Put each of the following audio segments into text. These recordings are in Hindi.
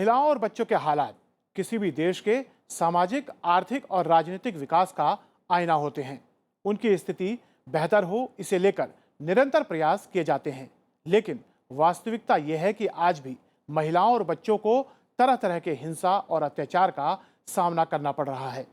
महिलाओं और बच्चों के हालात किसी भी देश के सामाजिक, आर्थिक और राजनीतिक विकास का आईना होते हैं। उनकी स्थिति बेहतर हो, इसे लेकर निरंतर प्रयास किए जाते हैं। लेकिन वास्तविकता यह है कि आज भी महिलाओं और बच्चों को तरह तरह के हिंसा और अत्याचार का सामना करना पड़ रहा है।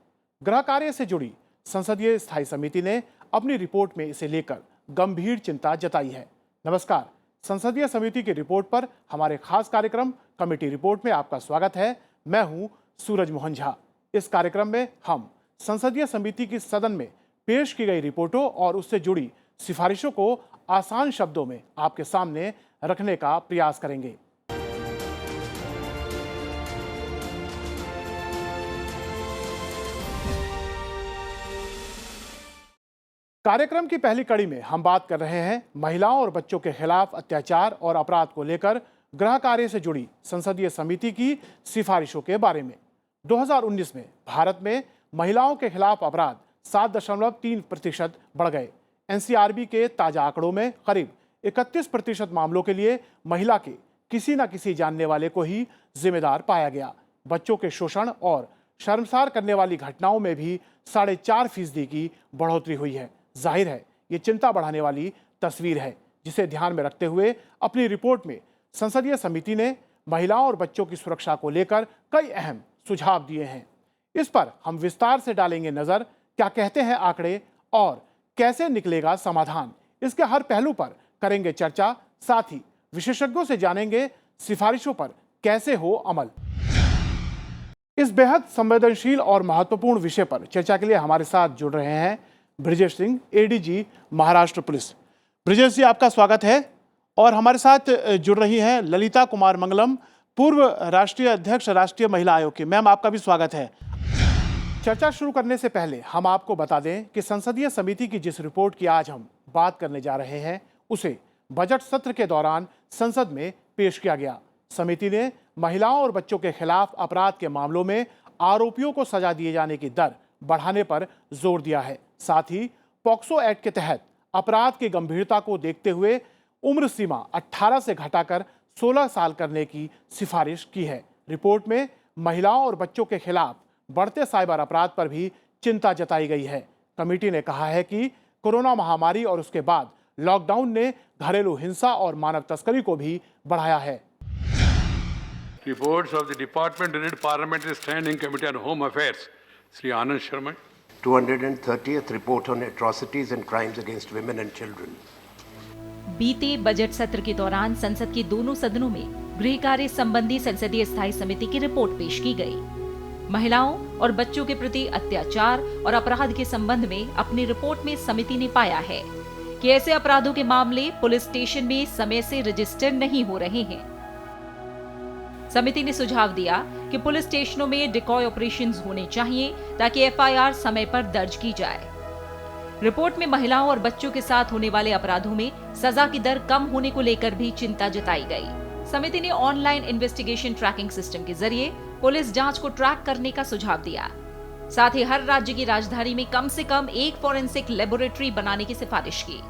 गृह कार्य से जुड़ी संसदीय स्थायी समिति ने अपनी रिपोर्ट में इसे लेकर गंभीर चिंता जताई है। नमस्कार, संसदीय समिति की रिपोर्ट पर हमारे खास कार्यक्रम कमेटी रिपोर्ट में आपका स्वागत है। मैं हूं सूरज मोहन झा। इस कार्यक्रम में हम संसदीय समिति की सदन में पेश की गई रिपोर्टों और उससे जुड़ी सिफारिशों को आसान शब्दों में आपके सामने रखने का प्रयास करेंगे। कार्यक्रम की पहली कड़ी में हम बात कर रहे हैं महिलाओं और बच्चों के खिलाफ अत्याचार और अपराध को लेकर गृह कार्य से जुड़ी संसदीय समिति की सिफारिशों के बारे में। 2019 में भारत में महिलाओं के खिलाफ अपराध 7.3% बढ़ गए। एनसीआरबी के ताजा आंकड़ों में करीब 31% मामलों के लिए महिला के किसी न किसी जानने वाले को ही जिम्मेदार पाया गया। बच्चों के शोषण और शर्मसार करने वाली घटनाओं में भी 4.5% की बढ़ोतरी हुई है। जाहिर है, ये चिंता बढ़ाने वाली तस्वीर है, जिसे ध्यान में रखते हुए अपनी रिपोर्ट में संसदीय समिति ने महिलाओं और बच्चों की सुरक्षा को लेकर कई अहम सुझाव दिए हैं। इस पर हम विस्तार से डालेंगे नजर। क्या कहते हैं आंकड़े और कैसे निकलेगा समाधान, इसके हर पहलू पर करेंगे चर्चा। साथ ही विशेषज्ञों से जानेंगे सिफारिशों पर कैसे हो अमल। इस बेहद संवेदनशील और महत्वपूर्ण विषय पर चर्चा के लिए हमारे साथ जुड़ रहे हैं ब्रिजेश सिंह, एडीजी महाराष्ट्र पुलिस। ब्रिजेश जी, आपका स्वागत है। और हमारे साथ जुड़ रही हैं ललिता कुमार मंगलम, पूर्व राष्ट्रीय अध्यक्ष राष्ट्रीय महिला आयोग की। मैम, आपका भी स्वागत है। चर्चा शुरू करने से पहले हम आपको बता दें कि संसदीय समिति की जिस रिपोर्ट की आज हम बात करने जा रहे हैं, उसे बजट सत्र के दौरान संसद में पेश किया गया। समिति ने महिलाओं और बच्चों के खिलाफ अपराध के मामलों में आरोपियों को सजा दिए जाने की दर बढ़ाने पर जोर दिया है। साथ ही पॉक्सो एक्ट के तहत अपराध की गंभीरता को देखते हुए उम्र सीमा 18 से घटाकर 16 साल करने की सिफारिश की है। रिपोर्ट में महिलाओं और बच्चों के खिलाफ बढ़ते साइबर अपराध पर भी चिंता जताई गई है। कमेटी ने कहा है कि कोरोना महामारी और उसके बाद लॉकडाउन ने घरेलू हिंसा और मानव तस्करी को भी बढ़ाया है। Reports of the Department-led Parliamentary Standing Committee on Home Affairs, Sri Anand Sharma. 230th report on atrocities and crimes against women and children. बीते बजट सत्र के दौरान संसद के दोनों सदनों में गृह कार्य संबंधी संसदीय स्थायी समिति की रिपोर्ट पेश की गई। महिलाओं और बच्चों के प्रति अत्याचार और अपराध के संबंध में अपनी रिपोर्ट में समिति ने पाया है कि ऐसे अपराधों के मामले पुलिस स्टेशन में समय से रजिस्टर नहीं हो रहे हैं। समिति ने सुझाव दिया कि पुलिस स्टेशनों में डिकॉय ऑपरेशंस होने चाहिए ताकि एफआईआर समय पर दर्ज की जाए। रिपोर्ट में महिलाओं और बच्चों के साथ होने वाले अपराधों में सजा की दर कम होने को लेकर भी चिंता जताई गई। समिति ने ऑनलाइन इन्वेस्टिगेशन ट्रैकिंग सिस्टम के जरिए पुलिस जांच को ट्रैक करने का सुझाव दिया। साथ ही हर राज्य की राजधानी में कम से कम एक फॉरेंसिक लेबोरेटरी बनाने की सिफारिश की।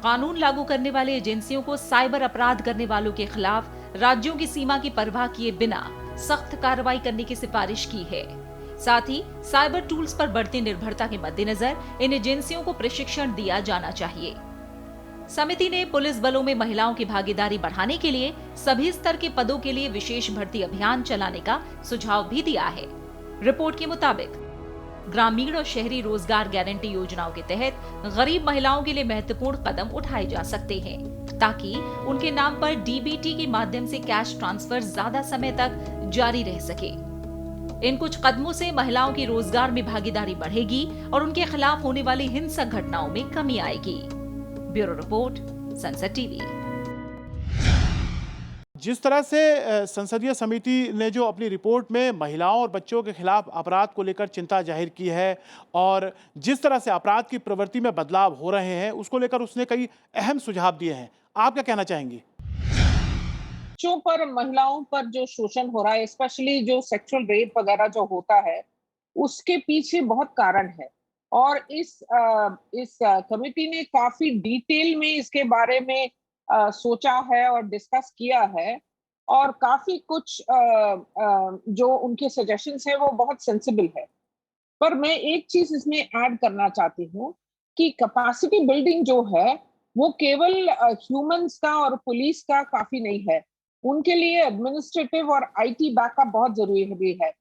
कानून लागू करने वाली एजेंसियों को साइबर अपराध करने वालों के खिलाफ राज्यों की सीमा की परवाह किए बिना सख्त कार्रवाई करने की सिफारिश की है। साथ ही साइबर टूल्स पर बढ़ती निर्भरता के मद्देनजर इन एजेंसियों को प्रशिक्षण दिया जाना चाहिए। समिति ने पुलिस बलों में महिलाओं की भागीदारी बढ़ाने के लिए सभी स्तर के पदों के लिए विशेष भर्ती अभियान चलाने का सुझाव भी दिया है। रिपोर्ट के मुताबिक ग्रामीण और शहरी रोजगार गारंटी योजनाओं के तहत गरीब महिलाओं के लिए महत्वपूर्ण कदम उठाए जा सकते हैं, ताकि उनके नाम पर डीबीटी के माध्यम से कैश ट्रांसफर ज्यादा समय तक जारी रह सके। इन कुछ कदमों से महिलाओं की रोजगार में भागीदारी बढ़ेगी और उनके खिलाफ होने वाली हिंसक घटनाओं में कमी आएगी। ब्यूरो रिपोर्ट, संसद टीवी। जिस तरह से संसदीय समिति ने जो अपनी रिपोर्ट में महिलाओं और बच्चों के खिलाफ अपराध को लेकर चिंता जाहिर की है और जिस तरह से अपराध की प्रवृत्ति में बदलाव हो रहे हैं, उसको लेकर उसने कई अहम सुझाव दिए हैं। आप क्या कहना चाहेंगी? बच्चों पर, महिलाओं पर जो शोषण हो रहा है, स्पेशली जो सेक्सुअल रेप वगैरह जो होता है, उसके पीछे बहुत कारण है। और इस कमेटी ने काफी डिटेल में इसके बारे में सोचा है और डिस्कस किया है। और काफी कुछ जो उनके सजेशंस है वो बहुत सेंसिबल है। पर मैं एक चीज इसमें ऐड करना चाहती हूँ कि कैपेसिटी बिल्डिंग जो है वो केवल ह्यूमंस का और पुलिस का काफी नहीं है। उनके लिए एडमिनिस्ट्रेटिव और आईटी बैकअप बहुत जरूरी भी है।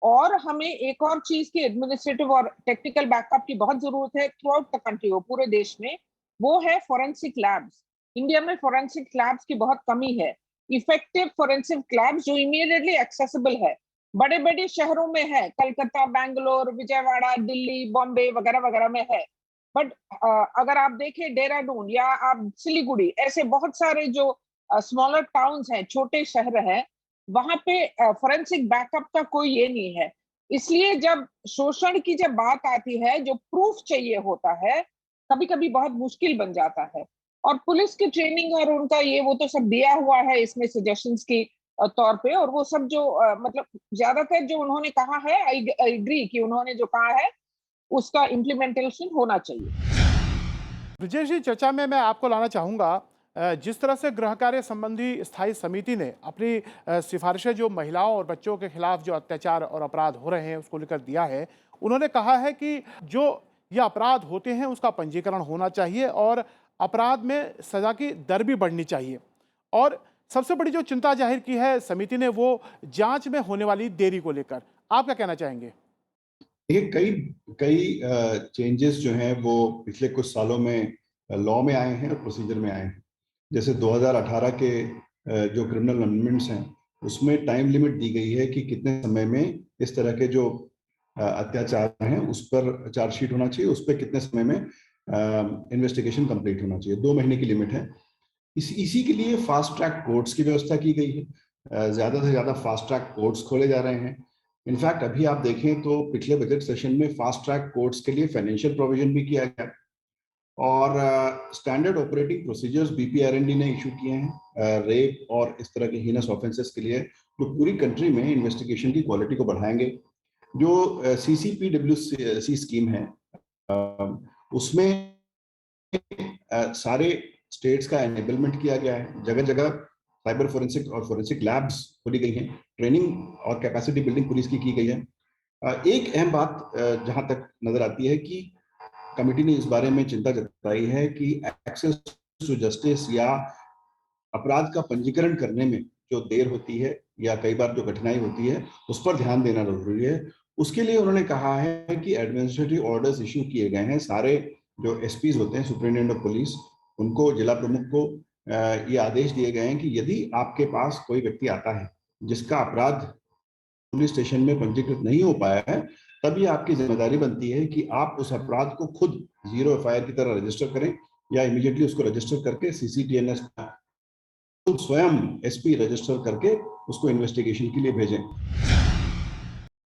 और हमें एक और चीज की एडमिनिस्ट्रेटिव और टेक्निकल बैकअप की बहुत जरूरत है थ्रू आउट द कंट्री, वो पूरे देश में। वो है फोरेंसिक लैब्स। इंडिया में फोरेंसिक लैब्स की बहुत कमी है। इफेक्टिव फोरेंसिक लैब्स जो इमीडिएटली एक्सेसिबल है, बड़े बड़े शहरों में है, कलकत्ता, बैंगलोर, विजयवाड़ा, दिल्ली, बॉम्बे वगैरह वगैरह में है। बट अगर आप देखें देहरादून या आप सिलीगुड़ी, ऐसे बहुत सारे जो स्मॉलर टाउन्स हैं, छोटे शहर हैं, वहां पे फोरेंसिक बैकअप का कोई ये नहीं है। इसलिए जब शोषण की जब बात आती है, जो प्रूफ चाहिए होता है, कभी कभी बहुत मुश्किल बन जाता है। और पुलिस की ट्रेनिंग और उनका ये वो तो सब दिया हुआ है इसमें सजेशंस की तौर पे, और वो सब जो मतलब ज्यादातर जो उन्होंने कहा है, आई एग्री कि उन्होंने जो कहा है उसका इम्प्लीमेंटेशन होना चाहिए। ब्रजेश जी, चर्चा में मैं आपको लाना चाहूँगा, जिस तरह से गृह कार्य संबंधी स्थायी समिति ने अपनी सिफारिशें जो महिलाओं और बच्चों के खिलाफ जो अत्याचार और अपराध हो रहे हैं उसको लेकर दिया है, उन्होंने कहा है कि जो ये अपराध होते हैं उसका पंजीकरण होना चाहिए और अपराध में सजा की दर भी बढ़नी चाहिए। और सबसे बड़ी जो चिंता जाहिर की है समिति ने वो जांच में होने वाली देरी को लेकर, आप क्या कहना चाहेंगे? ये कई कई चेंजेस जो हैं वो पिछले कुछ सालों में लॉ में आए हैं और प्रोसीजर में आए हैं। जैसे 2018 के जो क्रिमिनल अमेंडमेंट्स हैं उसमें टाइम लिमिट दी गई है कि कितने समय में इस तरह के जो अत्याचार हैं उस पर चार्जशीट होना चाहिए, उस पर कितने समय में इन्वेस्टिगेशन कंप्लीट होना चाहिए। 2 महीने की लिमिट है। इसी के लिए फास्ट ट्रैक कोर्ट्स की व्यवस्था की गई है। ज्यादा से ज्यादा फास्ट ट्रैक कोर्ट्स खोले जा रहे हैं। इनफैक्ट अभी आप देखें तो पिछले बजट सेशन में फास्ट ट्रैक कोर्ट्स के लिए फाइनेंशियल प्रोविजन भी किया गया और स्टैंडर्ड ऑपरेटिंग प्रोसीजर्स बीपीआरएनडी ने इशू किए हैं रेप और इस तरह के हीनस ऑफेंसेस के लिए, जो पूरी कंट्री में इन्वेस्टिगेशन की क्वालिटी को बढ़ाएंगे। जो सीसीपीडब्ल्यूसी स्कीम है उसमें सारे स्टेट्स का एनेबलमेंट किया गया है। जगह जगह साइबर फोरेंसिक और फोरेंसिक लैब्स खोली गई हैं। ट्रेनिंग और कैपेसिटी बिल्डिंग पुलिस की गई है। एक अहम बात जहां तक नजर आती है कि कमेटी ने इस बारे में चिंता जताई है कि एक्सेस टू जस्टिस या अपराध का पंजीकरण करने में जो देर होती है या कई बार जो कठिनाई होती है उस पर ध्यान देना जरूरी है। उसके लिए उन्होंने कहा है कि एडमिनिस्ट्रेटिव ऑर्डर्स इश्यू किए गए हैं। सारे जो एसपीज होते हैं, सुप्रिंटेंडेंट ऑफ पुलिस, उनको, जिला प्रमुख को ये आदेश दिए गए हैं कि यदि आपके पास कोई व्यक्ति आता है जिसका अपराध पुलिस स्टेशन में पंजीकृत नहीं हो पाया है, तब ये आपकी जिम्मेदारी बनती है कि आप उस अपराध को खुद 0 एफआईआर की तरह रजिस्टर करें या इमीडिएटली उसको रजिस्टर करके सीसीटीएनएस खुद स्वयं एसपी रजिस्टर करके उसको इन्वेस्टिगेशन के लिए भेजें।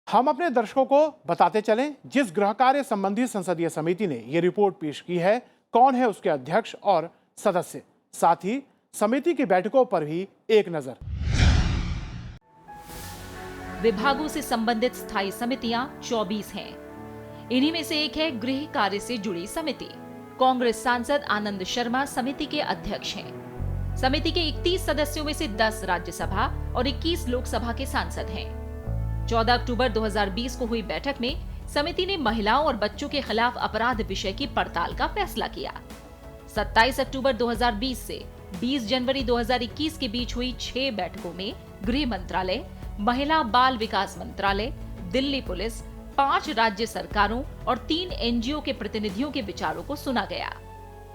हम अपने दर्शकों को बताते चलें, जिस गृह कार्य संबंधी संसदीय समिति ने ये रिपोर्ट पेश की है, कौन है उसके अध्यक्ष और सदस्य, साथ ही समिति की बैठकों पर भी एक नजर। विभागों से संबंधित स्थायी समितियां 24 हैं। इन्हीं में से एक है गृह कार्य से जुड़ी समिति। कांग्रेस सांसद आनंद शर्मा समिति के अध्यक्ष हैं। समिति के 31 सदस्यों में से 10 राज्यसभा और 21 लोकसभा के सांसद हैं। 14 अक्टूबर 2020 को हुई बैठक में समिति ने महिलाओं और बच्चों के खिलाफ अपराध विषय की पड़ताल का फैसला किया। 27 अक्टूबर 2020 से 20 जनवरी 2021 के बीच हुई 6 बैठकों में गृह मंत्रालय, महिला बाल विकास मंत्रालय, दिल्ली पुलिस, 5 राज्य सरकारों और 3 एनजीओ के प्रतिनिधियों के विचारों को सुना गया,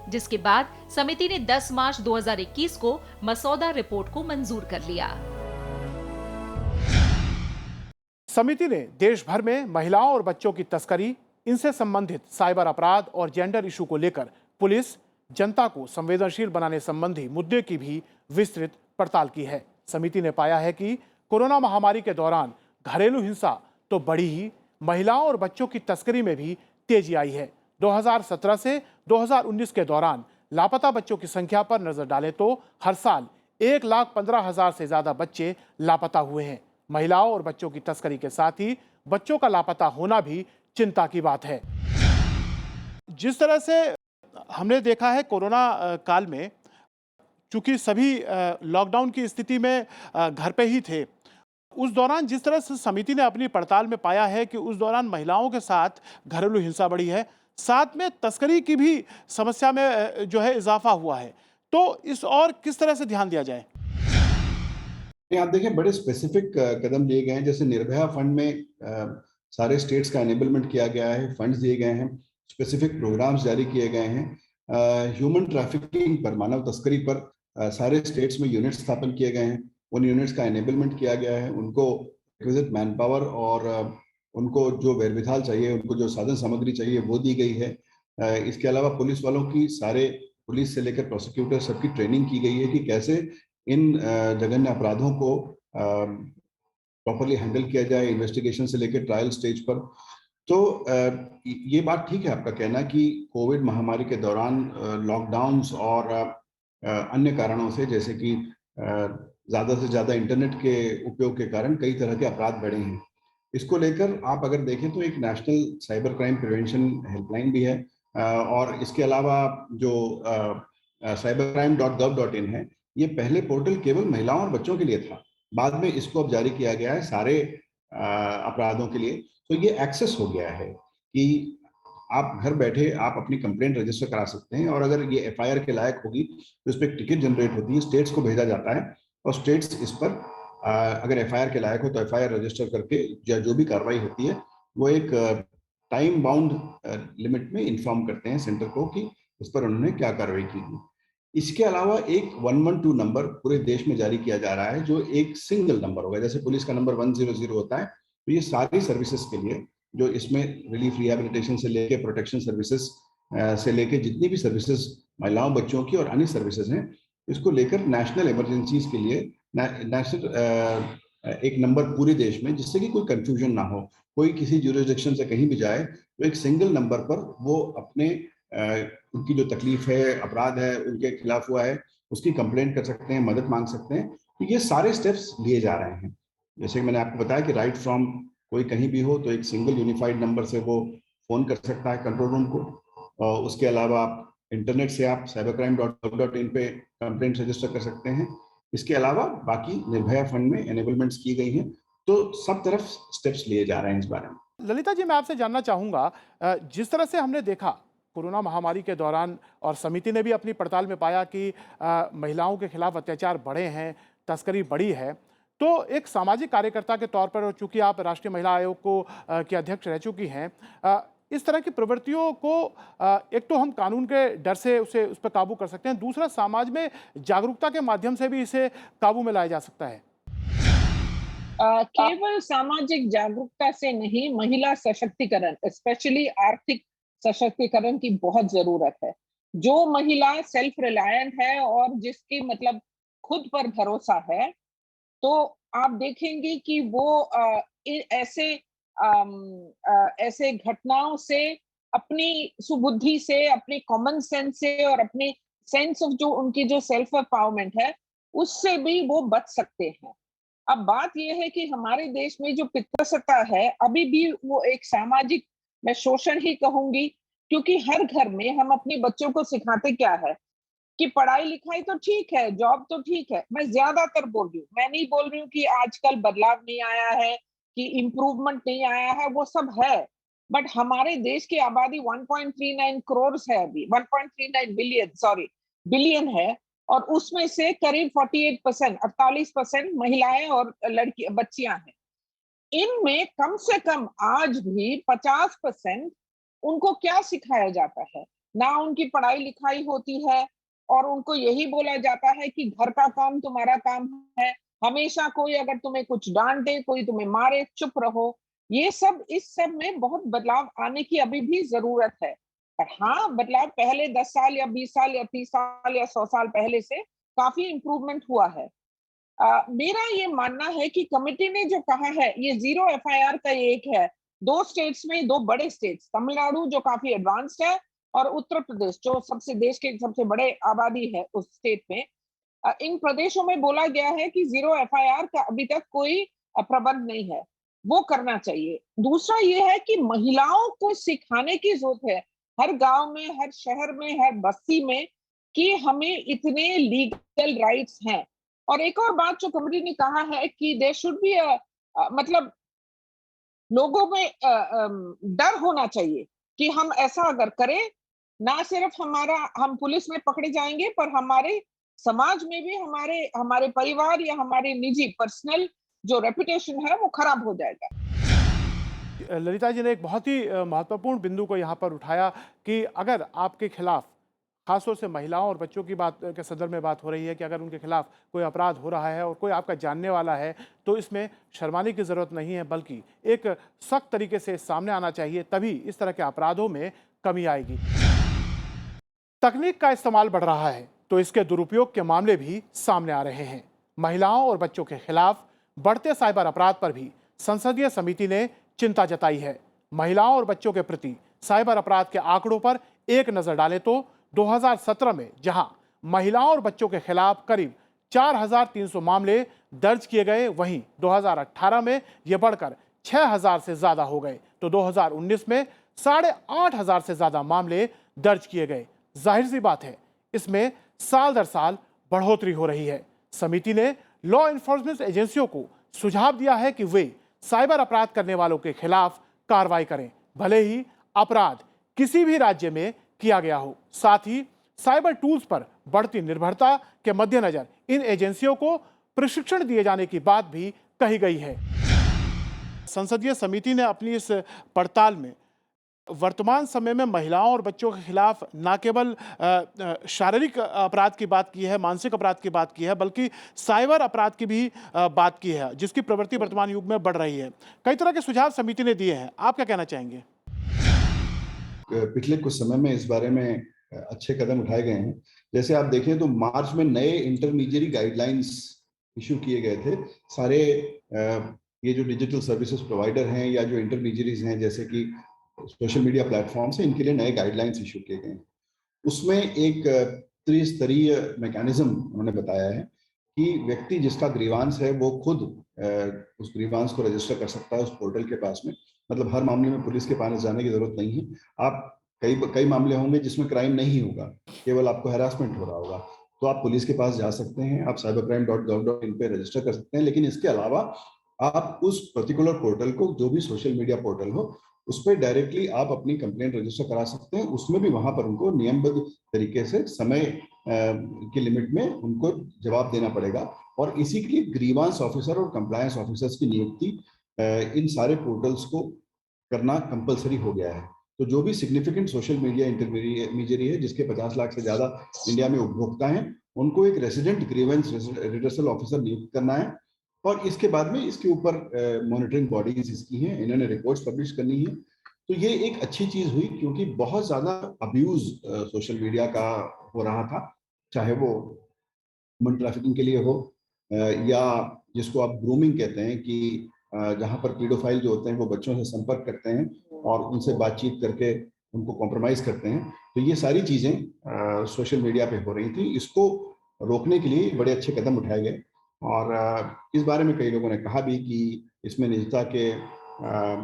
जिसके बाद समिति ने 10 मार्च 2021 को मसौदा रिपोर्ट को मंजूर कर लिया। समिति ने देश भर में महिलाओं और बच्चों की तस्करी, इनसे संबंधित साइबर अपराध और जेंडर इशू को लेकर पुलिस, जनता को संवेदनशील बनाने संबंधी मुद्दे की भी विस्तृत पड़ताल की है। समिति ने पाया है कि कोरोना महामारी के दौरान घरेलू हिंसा तो बढ़ी ही, महिलाओं और बच्चों की तस्करी में भी तेजी आई है। 2017 से 2019 के दौरान लापता बच्चों की संख्या पर नजर डालें तो हर साल 1,15,000 से ज्यादा बच्चे लापता हुए हैं। महिलाओं और बच्चों की तस्करी के साथ ही बच्चों का लापता होना भी चिंता की बात है। जिस तरह से हमने देखा है कोरोना काल में चूंकि सभी लॉकडाउन की स्थिति में घर पे ही थे, उस दौरान जिस तरह से समिति ने अपनी पड़ताल में पाया है कि उस दौरान महिलाओं के साथ घरेलू हिंसा बढ़ी है, साथ में तस्करी की भी समस्या में जो है इजाफा हुआ है। तो इस और किस तरह से ध्यान दिया जाए? आप देखें, बड़े स्पेसिफिक कदम लिए गए हैं। जैसे निर्भया फंड में सारे स्टेट्स का एनेबलमेंट किया गया है, फंड्स दिए गए हैं, स्पेसिफिक प्रोग्राम्स जारी किए गए हैं। ह्यूमन ट्रैफिकिंग पर, मानव तस्करी पर सारे स्टेट्स में यूनिट स्थापन किए गए हैं। उन यूनिट्स का एनेबलमेंट किया गया है, उनको रिक्विजिट मैन पावर और उनको जो वेरविथाल चाहिए, उनको जो साधन सामग्री चाहिए वो दी गई है। इसके अलावा पुलिस वालों की, सारे पुलिस से लेकर प्रोसिक्यूटर सबकी ट्रेनिंग की गई है कि कैसे इन जघन्य अपराधों को प्रॉपरली हैंडल किया जाए, इन्वेस्टिगेशन से लेकर ट्रायल स्टेज पर। तो ये बात ठीक है आपका कहना कि कोविड महामारी के दौरान लॉकडाउन्स और अन्य कारणों से, जैसे कि ज़्यादा से ज़्यादा इंटरनेट के उपयोग के कारण कई तरह के अपराध बढ़े हैं। इसको लेकर आप अगर देखें तो एक national cyber crime prevention helpline भी है, और इसके अलावा जो cybercrime.gov.in है, ये पहले पोर्टल केवल महिलाओं और बच्चों के लिए था, बाद में इसको अब जारी किया गया है सारे अपराधों के लिए। तो ये एक्सेस हो गया है कि आप घर बैठे आप अपनी कंप्लेंट रजिस्टर करा सकते हैं, और अगर ये एफआईआर के लायक होगी तो इस पर एक टिकट जनरेट होती है, स्टेट्स को भेजा जाता है, और स्टेट्स इस पर अगर एफआईआर के लायक हो तो एफआईआर रजिस्टर करके जो भी कार्रवाई होती है वो एक टाइम बाउंड लिमिट में इन्फॉर्म करते हैं सेंटर को कि इस पर उन्होंने क्या कार्रवाई की है। इसके अलावा एक 112 नंबर पूरे देश में जारी किया जा रहा है, जो एक सिंगल नंबर होगा। जैसे पुलिस का नंबर 100 होता है, तो ये सारी सर्विसेज के लिए, जो इसमें रिलीफ रिहेबिलिटेशन से लेके प्रोटेक्शन सर्विसेज से लेके जितनी भी सर्विसेज महिलाओं बच्चों की और अन्य सर्विसेज हैं, इसको लेकर नेशनल इमरजेंसीज के लिए नेशनल एक नंबर पूरे देश में, जिससे कि कोई कंफ्यूजन ना हो। कोई किसी ज्यूरिसडिक्शन से कहीं भी जाए तो एक सिंगल नंबर पर वो अपने उनकी जो तकलीफ है, अपराध है उनके खिलाफ हुआ है, उसकी कंप्लेंट कर सकते हैं, मदद मांग सकते हैं। तो ये सारे स्टेप्स लिए जा रहे हैं। जैसे कि मैंने आपको बताया कि राइट फ्रॉम कोई कहीं भी हो तो एक सिंगल यूनिफाइड नंबर से वो फोन कर सकता है कंट्रोल रूम को, और उसके अलावा आप इंटरनेट से आप cybercrime.gov.in पे कंप्लेंट रजिस्टर कर सकते हैं। इसके अलावा बाकी निर्भया फंड में एनेबलमेंट्स की गई हैं, तो सब तरफ स्टेप्स लिए जा रहे हैं इस बारे में। ललिता जी, मैं आपसे जानना चाहूंगा, जिस तरह से हमने देखा कोरोना महामारी के दौरान, और समिति ने भी अपनी पड़ताल में पाया कि महिलाओं के खिलाफ अत्याचार बढ़े हैं, तस्करी बढ़ी है, तो एक सामाजिक कार्यकर्ता के तौर पर, और चूंकि आप राष्ट्रीय महिला आयोग को के अध्यक्ष रह चुकी हैं, इस तरह की प्रवृत्तियों को एक तो हम कानून के डर से उस पर काबू कर सकते हैं, दूसरा समाज में जागरूकता के माध्यम से भी इसे काबू में लाया जा सकता है। केवल सामाजिक जागरूकता से नहीं, महिला सशक्तिकरण, स्पेशली आर्थिक सशक्तिकरण की बहुत जरूरत है। जो महिला सेल्फ रिलायंट है और जिसकी मतलब खुद पर भरोसा है, तो आप देखेंगे कि वो ऐसे घटनाओं से, अपनी सुबुद्धि से, अपनी कॉमन सेंस से और अपनी सेंस ऑफ जो उनकी जो सेल्फ एम्पावरमेंट है, उससे भी वो बच सकते हैं। अब बात यह है कि हमारे देश में जो पितृसत्ता है, अभी भी वो एक सामाजिक, मैं शोषण ही कहूंगी, क्योंकि हर घर में हम अपने बच्चों को सिखाते क्या है कि पढ़ाई लिखाई तो ठीक है, जॉब तो ठीक है। मैं ज्यादातर बोल रही हूँ, मैं नहीं बोल रही हूँ कि आजकल बदलाव नहीं आया है, कि इम्प्रूवमेंट नहीं आया है, वो सब है। बट हमारे देश की आबादी 1.39 करोड़ है, अभी 1.39 बिलियन, सॉरी बिलियन है, और उसमें से करीब 48% महिलाएं और लड़की बच्चियां हैं। इनमें कम से कम आज भी 50% उनको क्या सिखाया जाता है? ना उनकी पढ़ाई लिखाई होती है, और उनको यही बोला जाता है कि घर का काम तुम्हारा काम है। हमेशा कोई अगर तुम्हें कुछ डांटे, कोई तुम्हें मारे, चुप रहो। ये सब, इस सब में बहुत बदलाव आने की अभी भी जरूरत है। पर हाँ, बदलाव पहले 10 साल या 20 साल या 30 साल या 100 साल पहले से काफी इंप्रूवमेंट हुआ है। मेरा ये मानना है कि कमेटी ने जो कहा है, ये जीरो एफआईआर का एक है। 2 स्टेट्स में, 2 बड़े स्टेट्स, तमिलनाडु जो काफी एडवांस्ड है और उत्तर प्रदेश जो देश के सबसे बड़े आबादी है उस स्टेट में, इन प्रदेशों में बोला गया है कि जीरो एफआईआर का अभी तक कोई प्रबंध नहीं है, वो करना चाहिए। दूसरा ये है कि महिलाओं को सिखाने की जरूरत है, हर गांव में, हर शहर में, हर बस्ती में कि हमें इतने लीगल राइट्स हैं। और एक और बात जो कमरी ने कहा है कि देयर शुड बी मतलब लोगों में डर होना चाहिए कि हम ऐसा अगर करें, ना सिर्फ हम पुलिस में पकड़े जाएंगे, पर हमारे समाज में भी हमारे हमारे परिवार या हमारे निजी पर्सनल जो रेपुटेशन है वो खराब हो जाएगा। ललिता जी ने एक बहुत ही महत्वपूर्ण बिंदु को यहाँ पर उठाया कि अगर आपके खिलाफ, खासतौर से महिलाओं और बच्चों की बात के संदर्भ में बात हो रही है कि अगर उनके खिलाफ कोई अपराध हो रहा है और कोई आपका जानने वाला है, तो इसमें शर्माने की ज़रूरत नहीं है, बल्कि एक सख्त तरीके से सामने आना चाहिए, तभी इस तरह के अपराधों में कमी आएगी। तकनीक का इस्तेमाल बढ़ रहा है तो इसके दुरुपयोग के मामले भी सामने आ रहे हैं। महिलाओं और बच्चों के खिलाफ बढ़ते साइबर अपराध पर भी संसदीय समिति ने चिंता जताई है। महिलाओं और बच्चों के प्रति साइबर अपराध के आंकड़ों पर एक नजर डालें तो 2017 में जहां महिलाओं और बच्चों के खिलाफ करीब 4,300 मामले दर्ज किए गए, वहीं 2018 में यह बढ़कर 6,000 से ज्यादा हो गए, तो 2019 में 8,500 से ज्यादा मामले दर्ज किए गए। जाहिर सी बात है, इसमें साल दर साल बढ़ोतरी हो रही है। समिति ने लॉ एनफोर्समेंट एजेंसियों को सुझाव दिया है कि वे साइबर अपराध करने वालों के खिलाफ कार्रवाई करें, भले ही अपराध किसी भी राज्य में किया गया हो। साथ ही साइबर टूल्स पर बढ़ती निर्भरता के मद्देनजर इन एजेंसियों को प्रशिक्षण दिए जाने की बात भी कही गई है। संसदीय समिति ने अपनी इस पड़ताल में वर्तमान समय में महिलाओं और बच्चों के खिलाफ न केवल शारीरिक अपराध की बात की है, मानसिक अपराध की बात की है, बल्कि साइबर अपराध की भी बात की है, जिसकी प्रवृत्ति वर्तमान युग में बढ़ रही है। कई तरह के सुझाव समिति ने दिए हैं, आप क्या कहना चाहेंगे? पिछले कुछ समय में इस बारे में अच्छे कदम उठाए गए हैं। जैसे आप देखें तो मार्च में नए इंटरमीडिएरी गाइडलाइंस इशू किए गए थे। सारे ये जो डिजिटल सर्विसेज प्रोवाइडर हैं या जो इंटरमीडिएरीज हैं, जैसे कि सोशल मीडिया प्लेटफॉर्म्स हैं, इनके लिए नए गाइडलाइंस इशू किए गए हैं। उसमें एक त्रिस्तरीय मैकेनिज्म उन्होंने बताया है कि व्यक्ति जिसका ग्रीवांस है वो खुद उस ग्रीवांस को रजिस्टर कर सकता है उस पोर्टल के पास में। मतलब हर मामले में पुलिस के पास जाने की जरूरत नहीं है। आप कई मामले होंगे जिसमें क्राइम नहीं होगा, केवल आपको हैरासमेंट हो रहा होगा, तो आप पुलिस के पास जा सकते हैं, आप cybercrime.gov.in पे रजिस्टर कर सकते हैं। लेकिन इसके अलावा आप उस पर्टिकुलर पोर्टल को, जो भी सोशल मीडिया पोर्टल हो, उस पर डायरेक्टली आप अपनी कंप्लेंट रजिस्टर करा सकते हैं। उसमें भी वहां पर उनको नियमबद्ध तरीके से समय की लिमिट में उनको जवाब देना पड़ेगा। और इसी के लिए ग्रीवांस ऑफिसर और कंप्लायंस ऑफिसर्स की नियुक्ति इन सारे पोर्टल्स को करना कंपलसरी हो गया है। तो जो भी सिग्निफिकेंट सोशल मीडिया इंटरमीडिएरी है, जिसके 50 लाख से ज्यादा इंडिया में उपभोक्ता हैं, उनको एक रेसिडेंट ग्रीवेंस रिडर्सल ऑफिसर नियुक्त करना है। और इसके बाद में इसके ऊपर मॉनिटरिंग बॉडीज इसकी हैं, इन्होंने रिपोर्ट्स पब्लिश करनी है। तो ये एक अच्छी चीज हुई, क्योंकि बहुत ज्यादा अब्यूज सोशल मीडिया का हो रहा था, चाहे वो ह्यूमन ट्रैफिकिंग के लिए हो या जिसको आप ग्रूमिंग कहते हैं, कि जहाँ पर पीडोफाइल जो होते हैं वो बच्चों से संपर्क करते हैं और उनसे बातचीत करके उनको कॉम्प्रोमाइज करते हैं। तो ये सारी चीजें सोशल मीडिया पे हो रही थी। इसको रोकने के लिए बड़े अच्छे कदम उठाए गए और इस बारे में कई लोगों ने कहा भी कि इसमें निजता के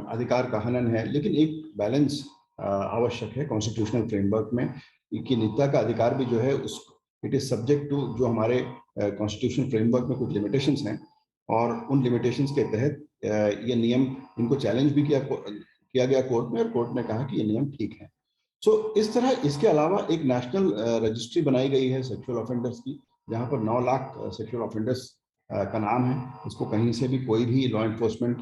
अधिकार का हनन है, लेकिन एक बैलेंस आवश्यक है कॉन्स्टिट्यूशनल फ्रेमवर्क में, कि निजता का अधिकार भी जो है उस इट इज सब्जेक्ट टू जो हमारे कॉन्स्टिट्यूशनल फ्रेमवर्क में कुछ लिमिटेशंस हैं, और उन लिमिटेशंस के तहत ये नियम, इनको चैलेंज भी किया गया कोर्ट में, और कोर्ट ने कहा कि ये नियम ठीक है। सो इस तरह इसके अलावा एक नेशनल रजिस्ट्री बनाई गई है सेक्सुअल ऑफेंडर्स की, जहां पर 9 लाख सेक्सुअल ऑफेंडर्स का नाम है। इसको कहीं से भी कोई भी लॉ एनफोर्समेंट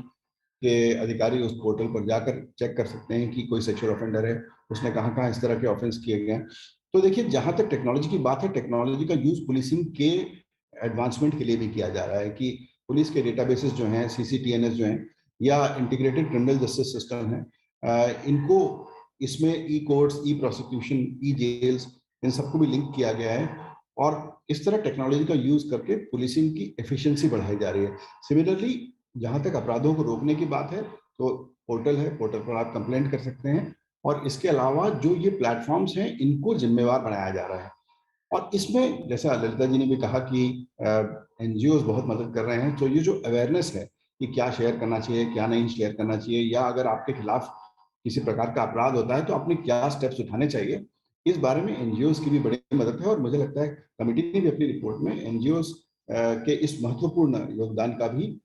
के अधिकारी उस पोर्टल पर जाकर चेक कर सकते हैं कि कोई सेक्सुअल ऑफेंडर है, उसने कहाँ कहाँ इस तरह के ऑफेंस किए गए हैं। तो देखिए, जहां तक टेक्नोलॉजी की बात है, टेक्नोलॉजी का यूज पुलिसिंग के एडवांसमेंट के लिए भी किया जा रहा है, कि पुलिस के डेटाबेसेस जो हैं, CCTNS जो हैं, या इंटीग्रेटेड क्रिमिनल जस्टिस सिस्टम है, इनको इसमें ई कोर्ट्स, ई प्रोसिक्यूशन, ई जेल्स, इन सबको भी लिंक किया गया है। और इस तरह टेक्नोलॉजी का यूज करके पुलिसिंग की एफिशिएंसी बढ़ाई जा रही है। सिमिलरली, जहां तक अपराधों को रोकने की बात है, तो पोर्टल है, पोर्टल पर आप कंप्लेंट कर सकते हैं। और इसके अलावा जो ये प्लेटफॉर्म्स हैं, इनको जिम्मेवार बनाया जा रहा है। और इसमें जैसा ललिता जी ने भी कहा कि NGOs बहुत मदद कर रहे हैं। तो ये जो अवेयरनेस है कि क्या शेयर करना चाहिए, क्या नहीं शेयर करना चाहिए, या अगर आपके खिलाफ किसी प्रकार का अपराध होता है तो आपने क्या स्टेप्स उठाने चाहिए, इस बारे में एनजीओज की भी बड़ी मदद है और मुझे लगता है कमेटी ने भी अपनी रिपोर्ट में एनजीओज के इस महत्वपूर्ण योगदान का भी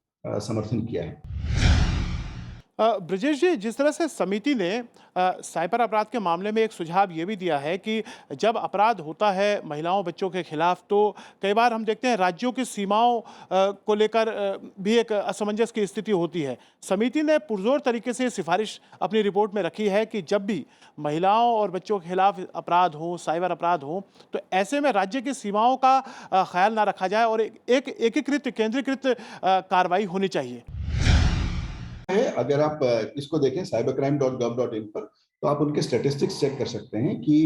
समर्थन किया है। ब्रजेश जी, जिस तरह से समिति ने साइबर अपराध के मामले में एक सुझाव ये भी दिया है कि जब अपराध होता है महिलाओं बच्चों के खिलाफ, तो कई बार हम देखते हैं राज्यों की सीमाओं को लेकर भी एक असमंजस की स्थिति होती है। समिति ने पुरजोर तरीके से सिफारिश अपनी रिपोर्ट में रखी है कि जब भी महिलाओं और बच्चों के खिलाफ अपराध हो, साइबर अपराध हो, तो ऐसे में राज्य की सीमाओं का ख्याल ना रखा जाए और एक एकीकृत केंद्रीकृत कार्रवाई होनी चाहिए। है, अगर आप इसको देखें cybercrime.gov.in पर, तो आप उनके स्टैटिस्टिक्स चेक कर सकते हैं कि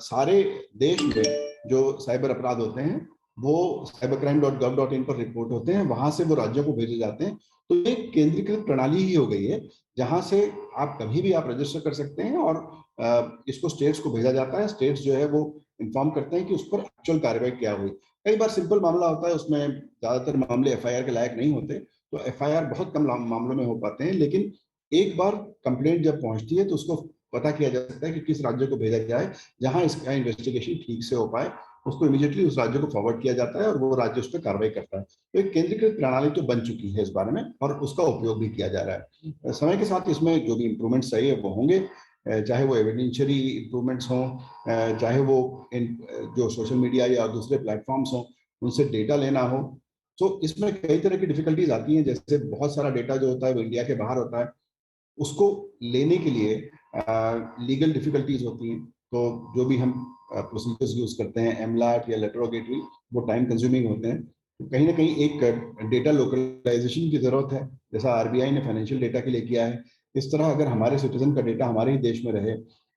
सारे देश में जो साइबर अपराध होते हैं वो cybercrime.gov.in पर रिपोर्ट होते हैं, वहां से वो राज्यों को भेजे जाते हैं। तो ये केंद्रीकृत प्रणाली ही हो गई है जहां से आप कभी भी आप रजिस्टर कर सकते हैं और इसको स्टेट्स को भेजा जाता है। स्टेट्स जो है वो इन्फॉर्म करते हैं कि उस पर एक्चुअल कार्रवाई क्या हुई। कई बार सिंपल मामला होता है, उसमें ज्यादातर मामले एफआईआर के लायक नहीं होते, तो एफआईआर बहुत कम मामलों में हो पाते हैं, लेकिन एक बार कंप्लेंट जब पहुंचती है तो उसको पता किया जा सकता है कि किस राज्य को भेजा जाए जहां इसका इन्वेस्टिगेशन ठीक से हो पाए। उसको इमीडिएटली उस राज्य को फॉरवर्ड किया जाता है और वो राज्य उस पर कार्रवाई करता है। तो एक केंद्रीकृत प्रणाली तो बन चुकी है इस बारे में और उसका उपयोग भी किया जा रहा है। समय के साथ इसमें जो भी इम्प्रूवमेंट्स चाहिए वो होंगे, चाहे वो एविडेंशियरी इम्प्रूवमेंट्स हों, चाहे वो जो सोशल मीडिया या दूसरे प्लेटफॉर्म्स हों उनसे डेटा लेना हो। तो इसमें कई तरह की डिफिकल्टीज आती हैं, जैसे बहुत सारा डेटा जो होता है वो इंडिया के बाहर होता है, उसको लेने के लिए लीगल डिफिकल्टीज होती हैं। तो जो भी हम प्रोसीजर्स यूज करते हैं, एमलैट या लेटरोगेटरी, वो टाइम कंज्यूमिंग होते हैं। तो कहीं ना कहीं एक डेटा लोकलाइजेशन की जरूरत है, जैसा आरबीआई ने फाइनेंशियल डेटा के लिए किया है। इस तरह अगर हमारे सिटीजन का डेटा हमारे ही देश में रहे,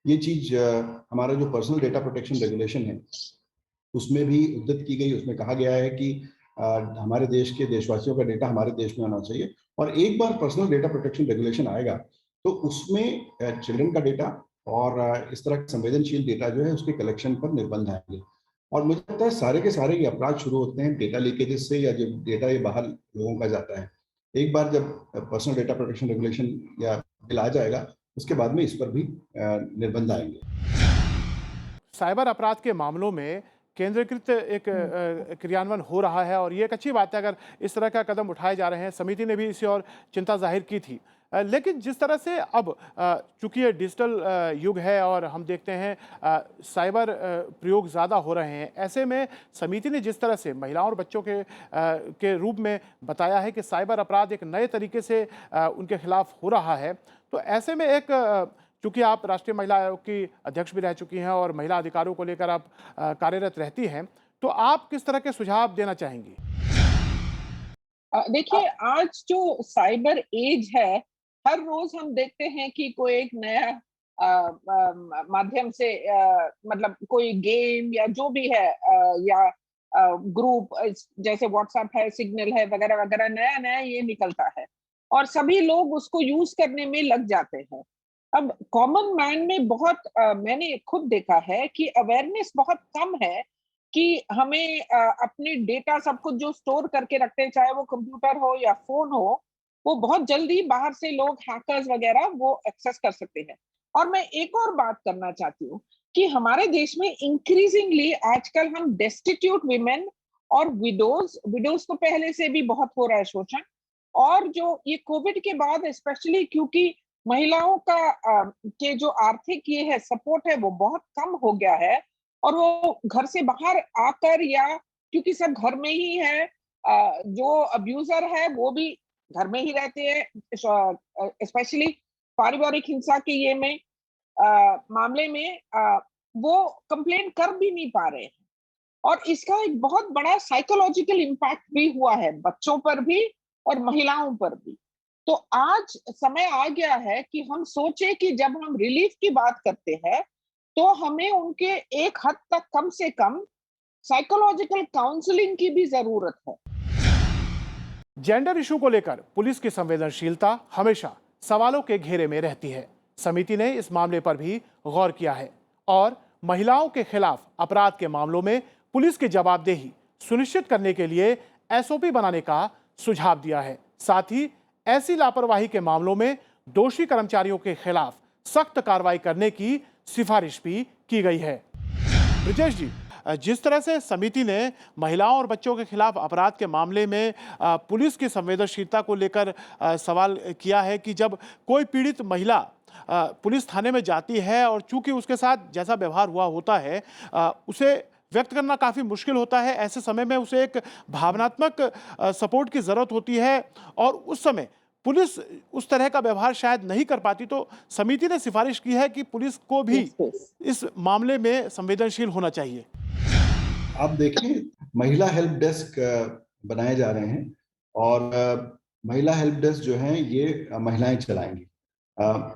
ये चीज हमारा जो पर्सनल डेटा प्रोटेक्शन रेगुलेशन है उसमें भी उद्धृत की गई। उसमें कहा गया है कि हमारे देश के देशवासियों का डेटा हमारे देश में आना चाहिए। और एक बार पर्सनल डेटा प्रोटेक्शन रेगुलेशन आएगा तो उसमें चिल्ड्रन का डेटा और इस तरह का संवेदनशील डेटा जो है उसके कलेक्शन पर निर्बंध आएंगे। और मुझे लगता है सारे के सारे ये अपराध शुरू होते हैं डेटा लीकेजेस से, या जब डेटा ये बाहर लोगों का जाता है। एक बार जब पर्सनल डेटा प्रोटेक्शन रेगुलेशन या बिल आ जाएगा, उसके बाद में इस पर भी निर्बंध आएंगे। साइबर अपराध के मामलों में केंद्रीकृत एक क्रियान्वयन हो रहा है और ये एक अच्छी बात है अगर इस तरह का कदम उठाए जा रहे हैं। समिति ने भी इसी और चिंता जाहिर की थी। लेकिन जिस तरह से अब चूंकि ये डिजिटल युग है और हम देखते हैं साइबर प्रयोग ज़्यादा हो रहे हैं, ऐसे में समिति ने जिस तरह से महिलाओं और बच्चों के रूप में बताया है कि साइबर अपराध एक नए तरीके से उनके खिलाफ हो रहा है, तो ऐसे में एक चूंकि आप राष्ट्रीय महिला आयोग की अध्यक्ष भी रह चुकी हैं और महिला अधिकारों को लेकर आप कार्यरत रहती हैं, तो आप किस तरह के सुझाव देना चाहेंगी? देखिए, आज जो साइबर एज है, हर रोज हम देखते हैं कि कोई एक नया माध्यम से मतलब कोई गेम या जो भी है या ग्रुप जैसे व्हाट्सएप है, सिग्नल है, वगैरह वगैरह, नया नया ये निकलता है और सभी लोग उसको यूज करने में लग जाते हैं। अब कॉमन मैन में बहुत मैंने खुद देखा है कि अवेयरनेस बहुत कम है कि हमें अपने डेटा सब कुछ जो स्टोर करके रखते हैं, चाहे वो कंप्यूटर हो या फोन हो, वो बहुत जल्दी बाहर से लोग हैकर्स वगैरह वो एक्सेस कर सकते हैं। और मैं एक और बात करना चाहती हूँ कि हमारे देश में इंक्रीजिंगली आजकल हम डेस्टिट्यूट विमेन और विडोज तो पहले से भी बहुत हो रहा है शोषण, और जो ये कोविड के बाद स्पेशली क्योंकि महिलाओं का के जो आर्थिक ये है सपोर्ट है वो बहुत कम हो गया है और वो घर से बाहर आकर या क्योंकि सब घर में ही है, जो अब्यूजर है वो भी घर में ही रहते हैं, स्पेशली पारिवारिक हिंसा के ये में मामले में वो कंप्लेन कर भी नहीं पा रहे हैं और इसका एक बहुत बड़ा साइकोलॉजिकल इम्पैक्ट भी हुआ है बच्चों पर भी और महिलाओं पर भी। तो आज समय आ गया है कि हम सोचे कि जब हम रिलीफ की बात करते हैं तो हमें उनके एक हद तक कम से कम साइकोलॉजिकल काउंसलिंग की भी जरूरत है। जेंडर इशू को लेकर पुलिस की संवेदनशीलता हमेशा सवालों के घेरे में रहती है। समिति ने इस मामले पर भी गौर किया है और महिलाओं के खिलाफ अपराध के मामलों में पुलिस की जवाबदेही सुनिश्चित करने के लिए एसओपी बनाने का सुझाव दिया है। साथ ही ऐसी लापरवाही के मामलों में दोषी कर्मचारियों के खिलाफ सख्त कार्रवाई करने की सिफारिश भी की गई है। ब्रिजेश जी, जिस तरह से समिति ने महिलाओं और बच्चों के खिलाफ अपराध के मामले में पुलिस की संवेदनशीलता को लेकर सवाल किया है कि जब कोई पीड़ित महिला पुलिस थाने में जाती है और चूंकि उसके साथ जैसा व्यवहार हुआ होता है उसे व्यक्त करना काफ़ी मुश्किल होता है, ऐसे समय में उसे एक भावनात्मक सपोर्ट की ज़रूरत होती है और उस समय पुलिस उस तरह का व्यवहार शायद नहीं कर पाती, तो समिति ने सिफारिश की है कि पुलिस को भी इस मामले में संवेदनशील होना चाहिए। आप देखें, महिला हेल्प डेस्क बनाए जा रहे हैं और महिला हेल्प डेस्क जो हैं ये महिलाएं चलाएंगी।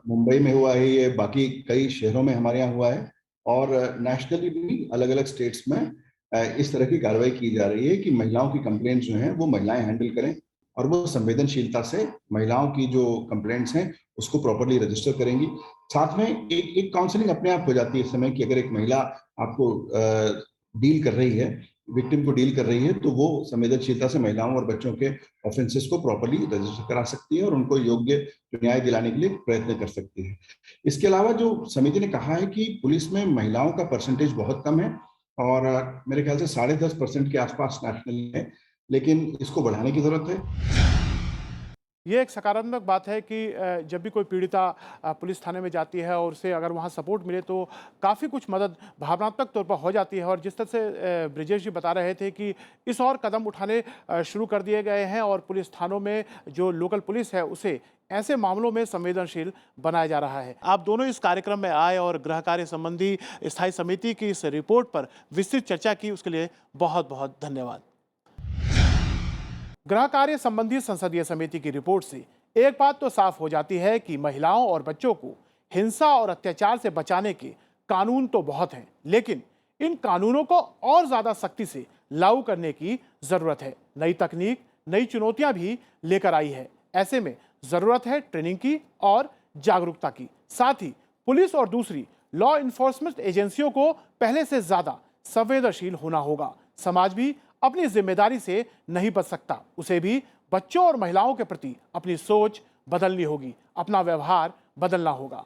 मुंबई में हुआ है ये, बाकी कई शहरों में हमारे यहाँ हुआ है और नेशनली भी अलग अलग स्टेट्स में इस तरह की कार्रवाई की जा रही है कि महिलाओं की कंप्लेंट्स जो हैं वो महिलाएं हैंडल करें और वो संवेदनशीलता से महिलाओं की जो कंप्लेंट्स हैं उसको प्रॉपर्ली रजिस्टर करेंगी। साथ में एक काउंसलिंग अपने आप हो जाती है इस समय कि अगर एक महिला आपको डील कर रही है, विक्टिम को डील कर रही है, तो वो संवेदनशीलता से महिलाओं और बच्चों के ऑफेंसेस को प्रॉपर्ली रजिस्टर करा सकती है और उनको योग्य न्याय दिलाने के लिए प्रयत्न कर सकती है। इसके अलावा जो समिति ने कहा है कि पुलिस में महिलाओं का परसेंटेज बहुत कम है और मेरे ख्याल से 10.5% के आसपास नेशनल है, लेकिन इसको बढ़ाने की जरूरत है। ये एक सकारात्मक बात है कि जब भी कोई पीड़िता पुलिस थाने में जाती है और उसे अगर वहाँ सपोर्ट मिले तो काफ़ी कुछ मदद भावनात्मक तौर पर हो जाती है। और जिस तरह से ब्रिजेश जी बता रहे थे कि इस और कदम उठाने शुरू कर दिए गए हैं और पुलिस थानों में जो लोकल पुलिस है उसे ऐसे मामलों में संवेदनशील बनाया जा रहा है। आप दोनों इस कार्यक्रम में आए और गृह कार्य संबंधी स्थायी समिति की इस रिपोर्ट पर विस्तृत चर्चा की, उसके लिए बहुत बहुत धन्यवाद। गृह कार्य संबंधी संसदीय समिति की रिपोर्ट से एक बात तो साफ हो जाती है कि महिलाओं और बच्चों को हिंसा और अत्याचार से बचाने के कानून तो बहुत हैं, लेकिन इन कानूनों को और ज्यादा सख्ती से लागू करने की जरूरत है। नई तकनीक, नई चुनौतियां भी लेकर आई है। ऐसे में जरूरत है ट्रेनिंग की और जागरूकता की। साथ ही पुलिस और दूसरी लॉ इन्फोर्समेंट एजेंसियों को पहले से ज्यादा संवेदनशील होना होगा। समाज भी अपनी जिम्मेदारी से नहीं बच सकता, उसे भी बच्चों और महिलाओं के प्रति अपनी सोच बदलनी होगी, अपना व्यवहार बदलना होगा।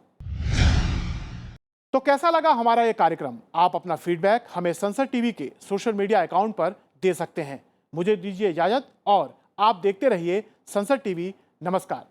तो कैसा लगा हमारा ये कार्यक्रम? आप अपना फीडबैक हमें संसद टीवी के सोशल मीडिया अकाउंट पर दे सकते हैं। मुझे दीजिए इजाजत और आप देखते रहिए संसद टीवी। नमस्कार।